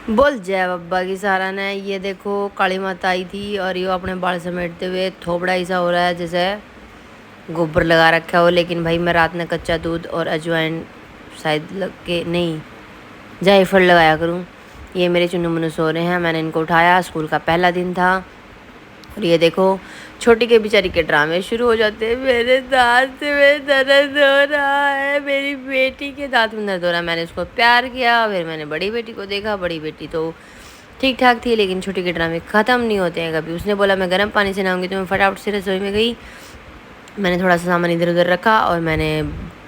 बोल जय बब्बा की सारा ने। ये देखो काली माता आई थी और ये अपने बाल समेटते हुए थोबड़ा ऐसा हो रहा है जैसे गोबर लगा रखा हो। लेकिन भाई मैं रात में कच्चा दूध और अजवाइन शायद लग के नहीं जायफल लगाया करूँ। ये मेरे चुन्नू मुन्नू सो रहे हैं, मैंने इनको उठाया। स्कूल का पहला दिन था और ये देखो छोटी के बेचारी के ड्रामे शुरू हो जाते हैं। मेरे दांत में दर्द हो रहा है, मेरी बेटी के दांत में दर्द हो रहा है। मैंने उसको प्यार किया, फिर मैंने बड़ी बेटी को देखा। बड़ी बेटी तो ठीक ठाक थी, लेकिन छोटी के ड्रामे ख़त्म नहीं होते हैं कभी। उसने बोला मैं गर्म पानी से नहाऊंगी, तो मैं फटाफट से रसोई में गई। मैंने थोड़ा सा सामान इधर उधर रखा और मैंने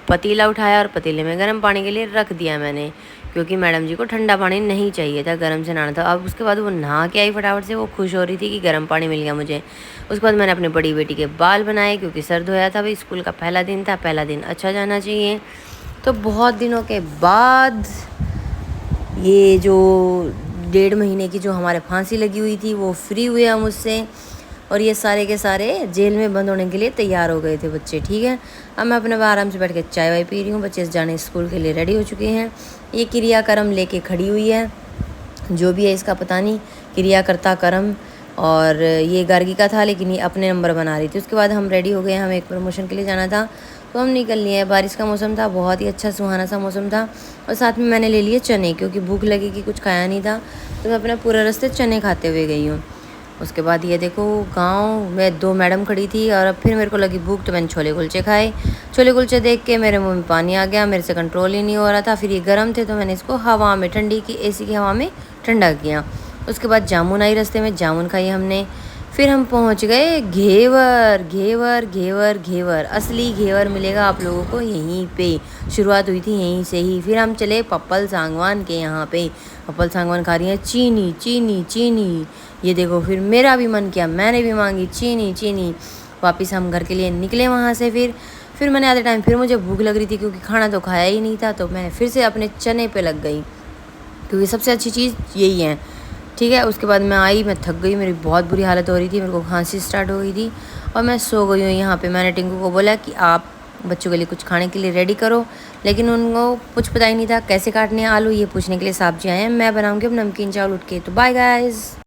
पतीला उठाया और पतीले में गर्म पानी के लिए रख दिया मैंने, क्योंकि मैडम जी को ठंडा पानी नहीं चाहिए था, गर्म से नहाना था। अब उसके बाद वो नहा के आई फटाफट से, वो खुश हो रही थी कि गर्म पानी मिल गया मुझे। उसके बाद मैंने अपनी बड़ी बेटी के बाल बनाए, क्योंकि सर्द होया था भाई, स्कूल का पहला दिन था, पहला दिन अच्छा जाना चाहिए। तो बहुत दिनों के बाद ये जो 1.5 महीने की जो हमारे फांसी लगी हुई थी वो फ्री हुए हम उससे। और ये सारे के सारे जेल में बंद होने के लिए तैयार हो गए थे बच्चे। ठीक है, अब मैं अपने आराम से बैठ के चाय वाय पी रही हूँ। बच्चे जाने स्कूल के लिए रेडी हो चुके हैं। ये क्रियाक्रम लेके खड़ी हुई है, जो भी है इसका पता नहीं, क्रियाकर्ता कर्म। और ये गार्गिका था, लेकिन ये अपने नंबर बना रही थी। उसके बाद हम रेडी हो गए, हमें एक प्रमोशन के लिए जाना था, तो हम निकल लिए। बारिश का मौसम था, बहुत ही अच्छा सुहाना सा मौसम था। और साथ में मैंने ले लिए चने, क्योंकि भूख लगी कि कुछ खाया नहीं था, तो मैं अपना पूरा रास्ते चने खाते हुए गई हूँ। उसके बाद ये देखो गांव में 2 मैडम खड़ी थी, और अब फिर मेरे को लगी भूख, तो मैंने छोले कुलचे खाए। छोले कुलचे देख के मेरे मुंह में पानी आ गया, मेरे से कंट्रोल ही नहीं हो रहा था। फिर ये गर्म थे, तो मैंने इसको हवा में, ठंडी की एसी की हवा में ठंडा किया। उसके बाद जामुन आई रास्ते में, जामुन खाई हमने। फिर हम पहुंच गए घेवर। घेवर घेवर घेवर, असली घेवर मिलेगा आप लोगों को यहीं पे। शुरुआत हुई थी यहीं से ही। फिर हम चले पप्पल सांगवान के यहाँ पे। पप्पल सांगवान खा रही है चीनी चीनी चीनी। ये देखो फिर मेरा भी मन किया, मैंने भी मांगी चीनी चीनी। वापस हम घर के लिए निकले वहाँ से। फिर मैंने आधे टाइम फिर मुझे भूख लग रही थी, क्योंकि खाना तो खाया ही नहीं था, तो मैंने फिर से अपने चने पे लग गई, क्योंकि सबसे अच्छी चीज़ यही है। ठीक है, उसके बाद मैं आई, मैं थक गई, मेरी बहुत बुरी हालत हो रही थी, मेरे को खांसी स्टार्ट हो गई थी, और मैं सो गई हूँ यहाँ पे। मैंने टिंकू को बोला कि आप बच्चों के लिए कुछ खाने के लिए रेडी करो, लेकिन उनको कुछ पता ही नहीं था कैसे काटने हैं आलू। ये पूछने के लिए साहब जी आए हैं। मैं बनाऊँगी अब नमकीन चावल उठ के। तो बाय गाइज़।